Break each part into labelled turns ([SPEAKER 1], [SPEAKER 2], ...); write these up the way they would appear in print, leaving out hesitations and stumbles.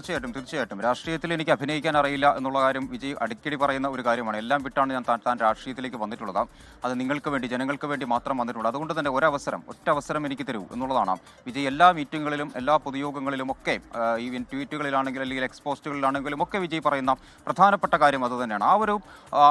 [SPEAKER 1] തീർച്ചയായിട്ടും രാഷ്ട്രീയത്തിൽ എനിക്ക് അഭിനയിക്കാൻ അറിയില്ല എന്നുള്ള കാര്യം വിജയ് അടിക്കടി പറയുന്ന ഒരു കാര്യമാണ്. എല്ലാം വിട്ടാണ് ഞാൻ താൻ രാഷ്ട്രീയത്തിലേക്ക് വന്നിട്ടുള്ളത്. അത് നിങ്ങൾക്ക് വേണ്ടി, ജനങ്ങൾക്ക് വേണ്ടി മാത്രം വന്നിട്ടുള്ളത്. അതുകൊണ്ട് തന്നെ ഒറ്റ അവസരം എനിക്ക് തരൂ എന്നുള്ളതാണ് വിജയ് എല്ലാ മീറ്റിങ്ങുകളിലും, എല്ലാ പൊതുയോഗങ്ങളിലും ഒക്കെ, ഈവൻ ട്വീറ്റുകളിലാണെങ്കിലും അല്ലെങ്കിൽ എക്സ്പോസ്റ്റുകളിലാണെങ്കിലും ഒക്കെ വിജയ് പറയുന്ന പ്രധാനപ്പെട്ട കാര്യം അത് തന്നെയാണ്.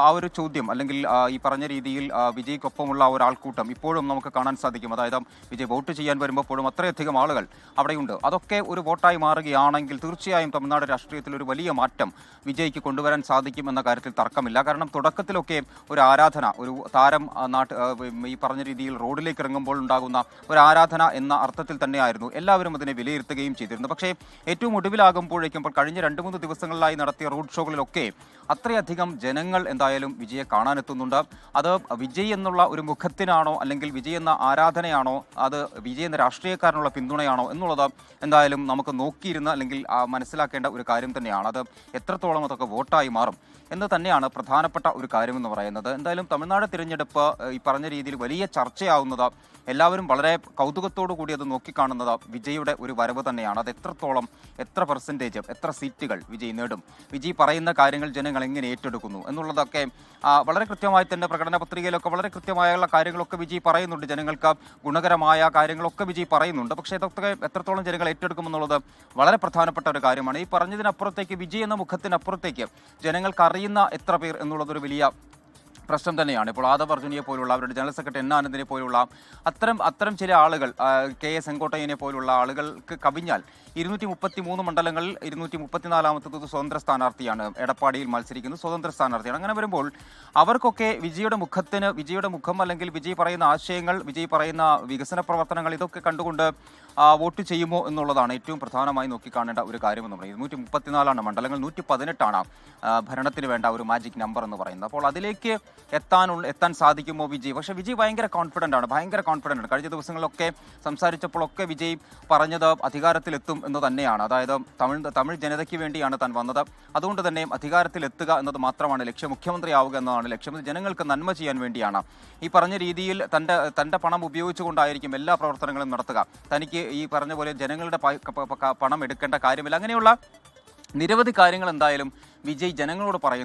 [SPEAKER 1] ആ ഒരു ചോദ്യം, അല്ലെങ്കിൽ ഈ പറഞ്ഞ രീതിയിൽ വിജയ്ക്കൊപ്പമുള്ള ഒരാൾക്കൂട്ടം ഇപ്പോഴും നമുക്ക് കാണാൻ സാധിക്കും. അതായത് വിജയ് വോട്ട് ചെയ്യാൻ വരുമ്പോഴും അത്രയധികം ആളുകൾ അവിടെയുണ്ട്. അതൊക്കെ ഒരു വോട്ടായി മാറുകയാണെങ്കിൽ തീർച്ചയായും തമിഴ്നാട് രാഷ്ട്രീയത്തിൽ ഒരു വലിയ മാറ്റം വിജയ്ക്ക് കൊണ്ടുവരാൻ സാധിക്കും എന്ന കാര്യത്തിൽ തർക്കമില്ല. കാരണം തുടക്കത്തിലൊക്കെ ഒരു ആരാധന, ഒരു താരം ഈ പറഞ്ഞ രീതിയിൽ റോഡിലേക്ക് ഇറങ്ങുമ്പോൾ ഉണ്ടാകുന്ന ഒരു ആരാധന എന്ന അർത്ഥത്തിൽ തന്നെയായിരുന്നു എല്ലാവരും അതിനെ വിലയിരുത്തുകയും ചെയ്തിരുന്നു. പക്ഷേ ഏറ്റവും ഒടുവിലാകുമ്പോഴേക്കും കഴിഞ്ഞ 2-3 ദിവസങ്ങളിലായി നടത്തിയ റോഡ് ഷോകളിലൊക്കെ അത്രയധികം ജനങ്ങൾ എന്തായാലും വിജയെ കാണാനെത്തുന്നുണ്ട്. അത് വിജയ് എന്നുള്ള ഒരു മുഖത്തിനാണോ, അല്ലെങ്കിൽ വിജയ് എന്ന ആരാധനയാണോ, അത് വിജയ് എന്ന രാഷ്ട്രീയക്കാരനുള്ള പിന്തുണയാണോ എന്നുള്ളത് എന്തായാലും നമുക്ക് നോക്കിയിരുന്ന അല്ലെങ്കിൽ മനസ്സിലാക്കേണ്ട ഒരു കാര്യം തന്നെയാണ്. അത് എത്രത്തോളം അതൊക്കെ വോട്ടായി മാറും എന്ന് തന്നെയാണ് പ്രധാനപ്പെട്ട ഒരു കാര്യമെന്ന് പറയുന്നത്. എന്തായാലും തമിഴ്നാട് തിരഞ്ഞെടുപ്പ് ഈ പറഞ്ഞ രീതിയിൽ വലിയ ചർച്ചയാവുന്നത്, എല്ലാവരും വളരെ കൗതുകത്തോടു കൂടി അത് നോക്കിക്കാണുന്നത് വിജയുടെ ഒരു വരവ് തന്നെയാണ്. അത് എത്ര പെർസെൻറ്റേജ്, എത്ര സീറ്റുകൾ വിജയ് നേടും, വിജയ് പറയുന്ന കാര്യങ്ങൾ ജനങ്ങൾ എങ്ങനെ ഏറ്റെടുക്കുന്നു എന്നുള്ളതൊക്കെ വളരെ കൃത്യമായി തന്നെ പ്രകടന പത്രികയിലൊക്കെ വളരെ കൃത്യമായുള്ള കാര്യങ്ങളൊക്കെ വിജയ് പറയുന്നുണ്ട്. ജനങ്ങൾക്ക് ഗുണകരമായ കാര്യങ്ങളൊക്കെ വിജയ് പറയുന്നുണ്ട്. പക്ഷേ ഇതൊക്കെ എത്രത്തോളം ജനങ്ങൾ ഏറ്റെടുക്കുമെന്നുള്ളത് വളരെ പ്രധാനപ്പെട്ട ഒരു കാര്യമാണ്. ഈ പറഞ്ഞതിനപ്പുറത്തേക്ക്, വിജയ് എന്ന മുഖത്തിനപ്പുറത്തേക്ക് ജനങ്ങൾക്ക് അറിയുന്ന എത്ര പേർ എന്നുള്ളതൊരു വലിയ പ്രശ്നം തന്നെയാണ്. ഇപ്പോൾ ആദവ് അർജുനിയെ പോലുള്ള, അവരുടെ ജനറൽ സെക്രട്ടറി എൻ ആനന്ദിനെ പോലുള്ള അത്തരം ചില ആളുകൾ, KA സെങ്കോട്ടയ്യനെ പോലുള്ള ആളുകൾക്ക് കവിഞ്ഞാൽ 233 മണ്ഡലങ്ങളിൽ 234ാമത്തെ സ്വതന്ത്ര സ്ഥാനാർത്ഥിയാണ് എടപ്പാടിയിൽ മത്സരിക്കുന്നത്, സ്വതന്ത്ര സ്ഥാനാർത്ഥിയാണ്. അങ്ങനെ വരുമ്പോൾ അവർക്കൊക്കെ വിജയുടെ മുഖം, അല്ലെങ്കിൽ വിജയ് പറയുന്ന ആശയങ്ങൾ, വിജയ് പറയുന്ന വികസന പ്രവർത്തനങ്ങൾ, ഇതൊക്കെ കണ്ടുകൊണ്ട് വോട്ട് ചെയ്യുമോ എന്നുള്ളതാണ് ഏറ്റവും പ്രധാനമായി നോക്കിക്കാണേണ്ട ഒരു കാര്യമെന്ന് പറയുന്നത്. 234 മണ്ഡലങ്ങൾ, 118 ഭരണത്തിന് വേണ്ട ഒരു മാജിക് നമ്പർ എന്ന് പറയുന്നത്. അപ്പോൾ അതിലേക്ക് എത്താൻ സാധിക്കുമോ വിജയ്? പക്ഷേ വിജയ് ഭയങ്കര കോൺഫിഡൻ്റ് ആണ്. കഴിഞ്ഞ ദിവസങ്ങളിലൊക്കെ സംസാരിച്ചപ്പോഴൊക്കെ വിജയ് പറഞ്ഞത് അധികാരത്തിലെത്തും എന്ന് തന്നെയാണ്. അതായത് തമിഴ് ജനതയ്ക്ക് വേണ്ടിയാണ് താൻ വന്നത്, അതുകൊണ്ട് തന്നെ അധികാരത്തിലെത്തുക എന്നത് മാത്രമാണ് ലക്ഷ്യം, മുഖ്യമന്ത്രിയാവുക എന്നതാണ് ലക്ഷ്യം, ജനങ്ങൾക്ക് നന്മ ചെയ്യാൻ വേണ്ടിയാണ്. ഈ പറഞ്ഞ രീതിയിൽ തൻ്റെ പണം ഉപയോഗിച്ചുകൊണ്ടായിരിക്കും എല്ലാ പ്രവർത്തനങ്ങളും നടത്തുക. തനിക്ക് ഈ പറഞ്ഞ പോലെ ജനങ്ങളുടെ പണം എടുക്കേണ്ട കാര്യമില്ല. അങ്ങനെയുള്ള നിരവധി കാര്യങ്ങൾ എന്തായാലും വിജയ് ജനങ്ങളോട് പറയുന്നു.